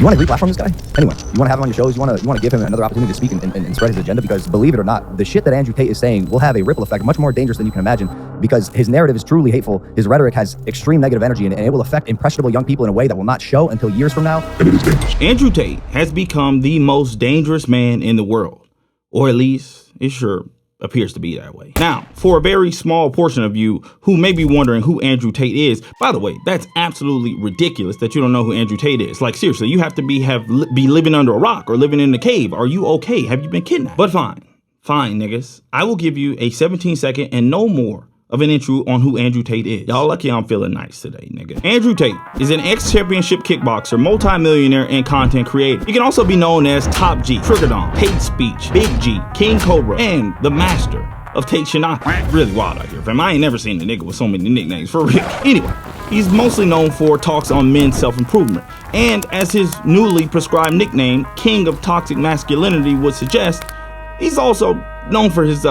You want to re-platform this guy? Anyway, you want to have him on your shows? You want to give him another opportunity to speak and spread his agenda? Because believe it or not, the shit that Andrew Tate is saying will have a ripple effect, much more dangerous than you can imagine, because his narrative is truly hateful. His rhetoric has extreme negative energy, and it will affect impressionable young people in a way that will not show until years from now. And it is dangerous. Andrew Tate has become the most dangerous man in the world, or at least it sure appears to be that way. Now, for a very small portion of you who may be wondering who Andrew Tate is, by the way, that's absolutely ridiculous that you don't know who Andrew Tate is. Like, seriously, you have to be living under a rock or living in a cave. Are you okay? Have you been kidnapped? But fine, niggas. I will give you a 17-second and no more of an intro on who Andrew Tate is. Y'all lucky I'm feeling nice today, nigga. Andrew Tate is an ex-championship kickboxer, multi-millionaire, and content creator. He can also be known as Top G, Trigadon, Tate Speech, Big G, King Cobra, and the master of Tate Shinaka. Really wild out here, fam. I ain't never seen a nigga with so many nicknames, for real. Anyway, he's mostly known for talks on men's self-improvement. And as his newly prescribed nickname, King of Toxic Masculinity, would suggest, he's also known for his,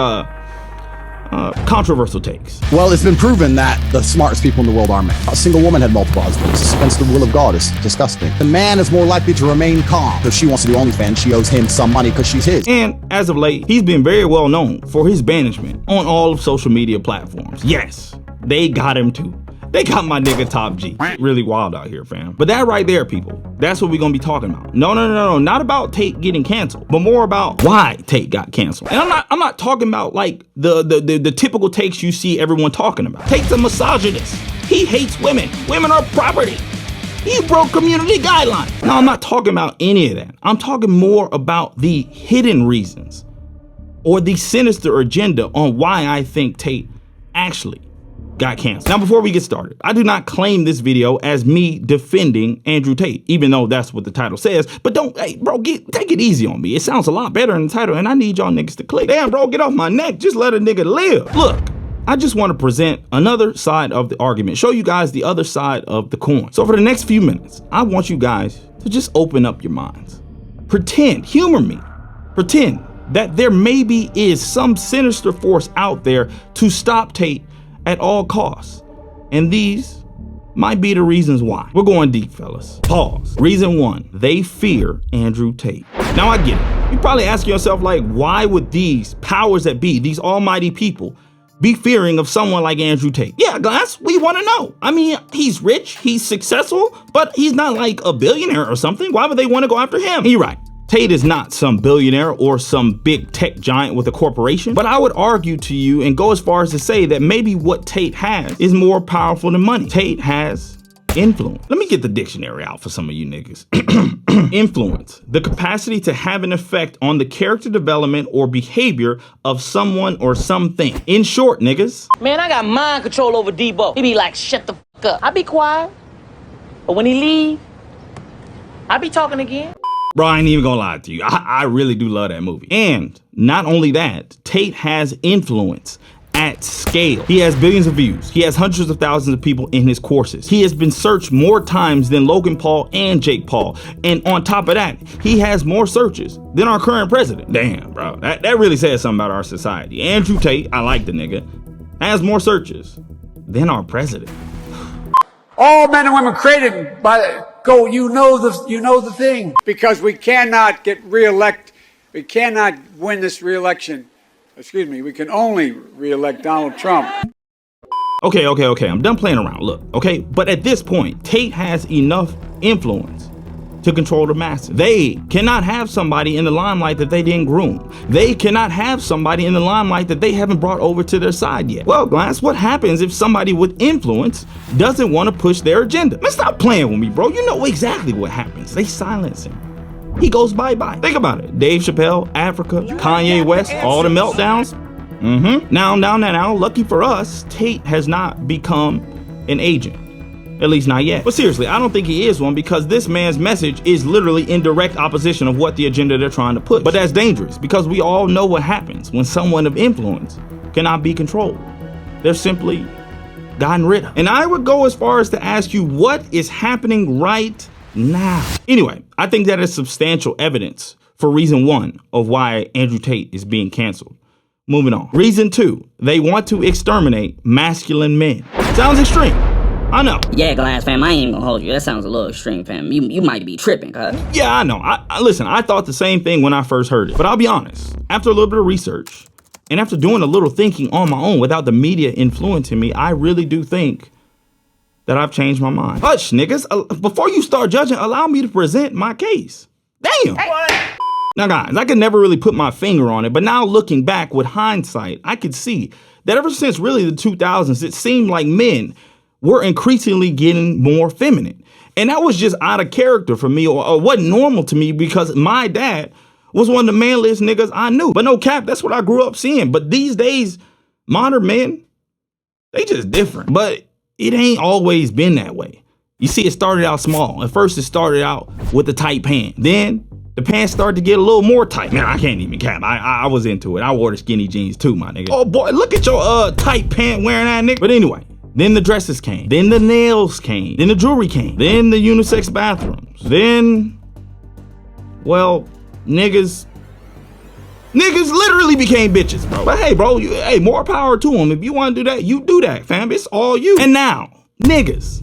controversial takes. Well, it's been proven that the smartest people in the world are men. A single woman had multiple husbands. It's against the will of God. It's disgusting. The man is more likely to remain calm. If she wants to do OnlyFans, she owes him some money because she's his. And as of late, he's been very well known for his banishment on all of social media platforms. Yes, they got him too. They got my nigga Top G. Really wild out here, fam. But that right there, people, that's what we're gonna be talking about. No, not about Tate getting canceled, but more about why Tate got canceled. And I'm not talking about like the typical takes you see everyone talking about. Tate's a misogynist. He hates women. Women are property. He broke community guidelines. No, I'm not talking about any of that. I'm talking more about the hidden reasons or the sinister agenda on why I think Tate actually got canceled. Now, before we get started, I do not claim this video as me defending Andrew Tate, even though that's what the title says. But hey, bro, take it easy on me. It sounds a lot better in the title, and I need y'all niggas to click. Damn, bro, get off my neck. Just let a nigga live. Look, I just want to present another side of the argument, show you guys the other side of the coin. So for the next few minutes, I want you guys to just open up your minds. Pretend, humor me, pretend that there maybe is some sinister force out there to stop Tate at all costs. And these might be the reasons why. We're going deep, fellas. Pause. Reason one, they fear Andrew Tate. Now I get it. You're probably asking yourself, like, why would these powers that be, these almighty people, be fearing of someone like Andrew Tate? Yeah, Glass, we want to know. I mean, he's rich, he's successful, but he's not like a billionaire or something. Why would they want to go after him? You're right. Tate is not some billionaire or some big tech giant with a corporation, but I would argue to you and go as far as to say that maybe what Tate has is more powerful than money. Tate has influence. Let me get the dictionary out for some of you niggas. Influence, the capacity to have an effect on the character development or behavior of someone or something. In short, niggas. Man, I got mind control over Debo. He be like, shut the fuck up. I be quiet, but when he leave, I be talking again. Bro, I ain't even gonna lie to you. I really do love that movie. And not only that, Tate has influence at scale. He has billions of views. He has hundreds of thousands of people in his courses. He has been searched more times than Logan Paul and Jake Paul. And on top of that, he has more searches than our current president. Damn, bro. That really says something about our society. Andrew Tate, I like the nigga, has more searches than our president. All men and women created by you know the thing. Because we cannot get reelect. We cannot win this reelection. Excuse me. We can only reelect Donald Trump. Okay. I'm done playing around. Look, okay. But at this point, Tate has enough influence to control the masses. They cannot have somebody in the limelight that they didn't groom. They cannot have somebody in the limelight that they haven't brought over to their side yet. Well, Glass, what happens if somebody with influence doesn't want to push their agenda? Man, stop playing with me, bro. You know exactly what happens. They silence him. He goes bye-bye. Think about it. Dave Chappelle, Africa, Kanye West, all the meltdowns. Now, lucky for us, Tate has not become an agent. At least not yet. But seriously, I don't think he is one, because this man's message is literally in direct opposition of what the agenda they're trying to push. But that's dangerous, because we all know what happens when someone of influence cannot be controlled. They're simply gotten rid of. And I would go as far as to ask you, what is happening right now? Anyway, I think that is substantial evidence for reason one of why Andrew Tate is being canceled. Moving on. Reason two, they want to exterminate masculine men. Sounds extreme. I know. Yeah, Glass fam, I ain't even gonna hold you. That sounds a little extreme, fam. You might be tripping, cuz. Yeah, I know. Listen, I thought the same thing when I first heard it. But I'll be honest, after a little bit of research, and after doing a little thinking on my own without the media influencing me, I really do think that I've changed my mind. Hush, niggas. Before you start judging, allow me to present my case. Damn. What? Now, guys, I could never really put my finger on it, but now looking back with hindsight, I could see that ever since really the 2000s, it seemed like men were increasingly getting more feminine. And that was just out of character for me, or wasn't normal to me, because my dad was one of the manliest niggas I knew. But no cap, that's what I grew up seeing. But these days, modern men, they just different. But it ain't always been that way. You see, it started out small. At first, it started out with the tight pants. Then the pants started to get a little more tight. Man, I can't even cap. I was into it. I wore the skinny jeans too, my nigga. Oh boy, look at your tight pant wearing that nigga. But anyway, then the dresses came. Then the nails came. Then the jewelry came. Then the unisex bathrooms. Then, well, niggas literally became bitches, bro. But hey, bro, more power to them. If you want to do that, you do that, fam. It's all you. And now, niggas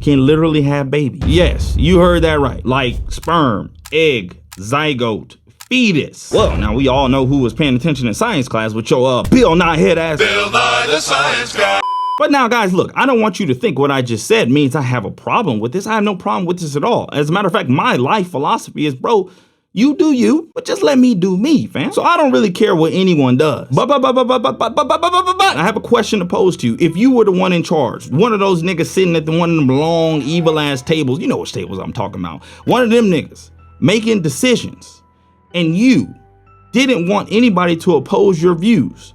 can literally have babies. Yes, you heard that right. Like sperm, egg, zygote, fetus. Well, now we all know who was paying attention in science class with your Bill Nye head ass. Bill Nye the Science Guy. But now, guys, look, I don't want you to think what I just said means I have a problem with this. I have no problem with this at all. As a matter of fact, my life philosophy is, bro, you do you, but just let me do me, fam. So I don't really care what anyone does. But I have a question to pose to you. If you were the one in charge, one of those niggas sitting at one of them long, evil-ass tables, you know which tables I'm talking about, one of them niggas making decisions, and you didn't want anybody to oppose your views,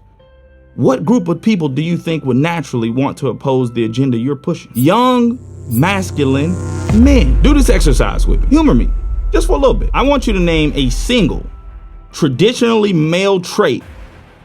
what group of people do you think would naturally want to oppose the agenda you're pushing? Young, masculine men. Do this exercise with me. Humor me, just for a little bit. I want you to name a single, traditionally male trait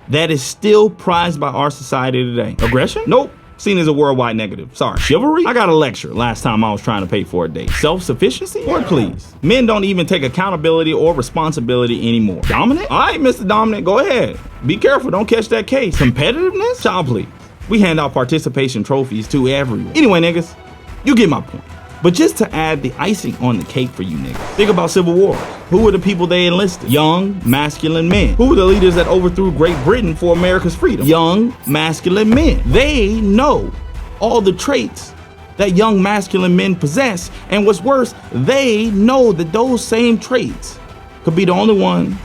that is still prized by our society today. Aggression? Nope. Seen as a worldwide negative. Sorry. Chivalry? I got a lecture last time I was trying to pay for a date. Self-sufficiency? Lord, please. Men don't even take accountability or responsibility anymore. Dominant? All right, Mr. Dominant, go ahead. Be careful, don't catch that case. Competitiveness? Child, please. We hand out participation trophies to everyone. Anyway, niggas, you get my point. But just to add the icing on the cake for you niggas, think about civil wars. Who were the people they enlisted? Young, masculine men. Who were the leaders that overthrew Great Britain for America's freedom? Young, masculine men. They know all the traits that young, masculine men possess. And what's worse, they know that those same traits could be the only ones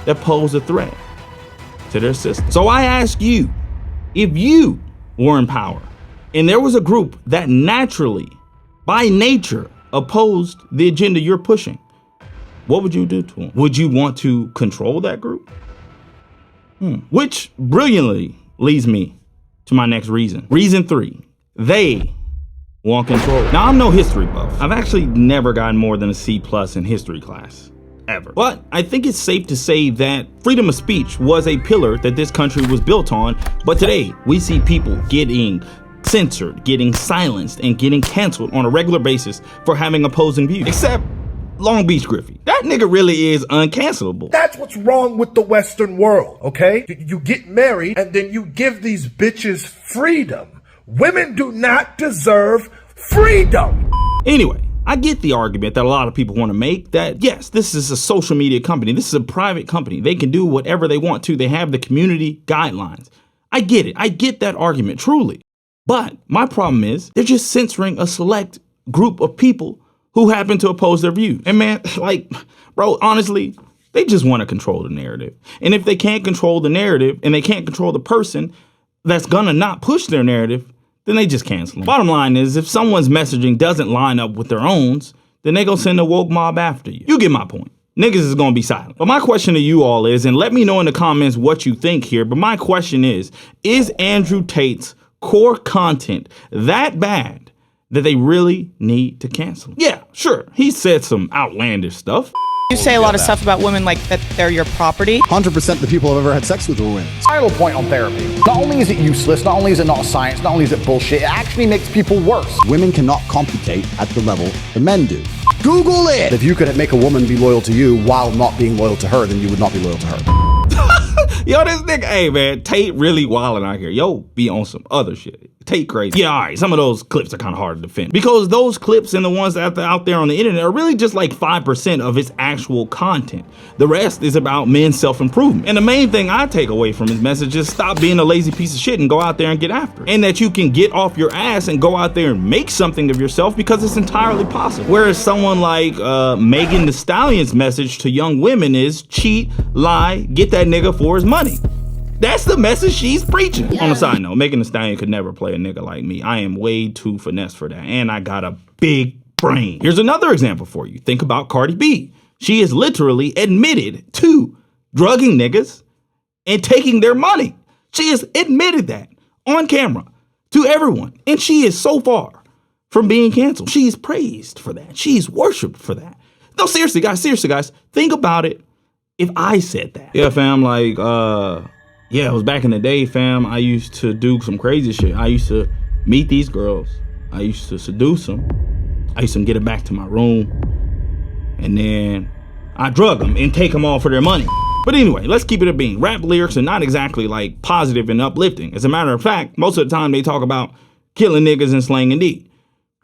that pose a threat to their system. So I ask you, if you were in power and there was a group that naturally, by nature, opposed the agenda you're pushing, what would you do to them? Would you want to control that group? Which brilliantly leads me to my next reason. Reason 3, they want control. Now, I'm no history buff. I've actually never gotten more than a C+ in history class, ever. But I think it's safe to say that freedom of speech was a pillar that this country was built on. But today, we see people getting censored, getting silenced, and getting canceled on a regular basis for having opposing views. Except Long Beach Griffey. That nigga really is uncancelable. That's what's wrong with the Western world, okay? You get married and then you give these bitches freedom. Women do not deserve freedom. Anyway, I get the argument that a lot of people want to make that, yes, this is a social media company. This is a private company. They can do whatever they want to. They have the community guidelines. I get it. I get that argument, truly. But my problem is they're just censoring a select group of people who happen to oppose their views. And man, like, bro, honestly, they just want to control the narrative. And if they can't control the narrative and they can't control the person that's gonna not push their narrative, then they just cancel them. Bottom line is, if someone's messaging doesn't line up with their own, then they gonna send a woke mob after you. You get my point. Niggas is gonna be silent. But my question to you all is, and let me know in the comments what you think here, but my question is Andrew Tate's core content that bad that they really need to cancel? Yeah, sure, he said some outlandish stuff. You say a lot of stuff about women like that they're your property. 100% of the people I've ever had sex with were women. Final point on therapy. Not only is it useless, not only is it not science, not only is it bullshit, it actually makes people worse. Women cannot complicate at the level the men do. Google it! If you could make a woman be loyal to you while not being loyal to her, then you would not be loyal to her. Yo, this nigga, hey man, Tate really wilding out here. Yo, be on some other shit. Tate crazy. Yeah, all right, some of those clips are kind of hard to defend because those clips and the ones that are out there on the internet are really just like 5% of its actual content. The rest is about men's self-improvement. And the main thing I take away from his message is stop being a lazy piece of shit and go out there and get after it. And that you can get off your ass and go out there and make something of yourself because it's entirely possible. Whereas someone like Megan Thee Stallion's message to young women is cheat, lie, get that nigga for his money. That's the message she's preaching. Yeah. On a side note, Megan Thee Stallion could never play a nigga like me. I am way too finesse for that. And I got a big brain. Here's another example for you. Think about Cardi B. She is literally admitted to drugging niggas and taking their money. She has admitted that on camera to everyone. And she is so far from being canceled. She is praised for that. She's worshiped for that. No, seriously, guys, think about it if I said that. Yeah, fam, like, yeah, it was back in the day, fam. I used to do some crazy shit. I used to meet these girls. I used to seduce them. I used to get them back to my room. And then I drug them and take them all for their money. But anyway, let's keep it a bean. Rap lyrics are not exactly like positive and uplifting. As a matter of fact, most of the time they talk about killing niggas and slanging D.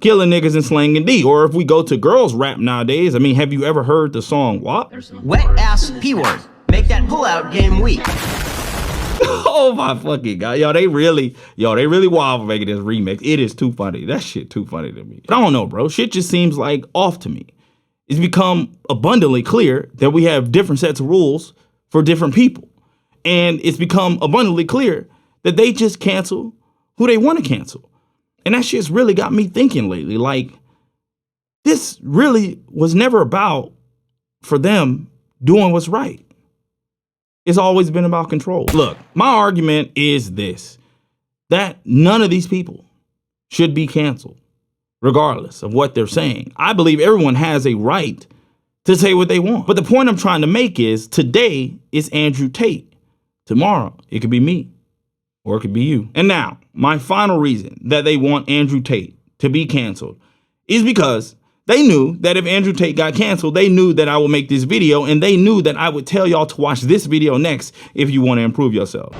Killing niggas and slanging D. Or if we go to girls rap nowadays, I mean, have you ever heard the song WAP? Wet ass P-word. Make that pullout game weak. Oh my fucking God. Yo, they really wild for making this remix. It is too funny. That shit too funny to me. But I don't know, bro. Shit just seems like off to me. It's become abundantly clear that we have different sets of rules for different people. And it's become abundantly clear that they just cancel who they want to cancel. And that shit's really got me thinking lately. Like, this really was never about for them doing what's right. It's always been about control. Look, my argument is this, that none of these people should be canceled, regardless of what they're saying. I believe everyone has a right to say what they want. But the point I'm trying to make is today it's Andrew Tate. Tomorrow, it could be me or it could be you. And now, my final reason that they want Andrew Tate to be canceled is because they knew that if Andrew Tate got canceled, they knew that I would make this video and they knew that I would tell y'all to watch this video next if you want to improve yourself.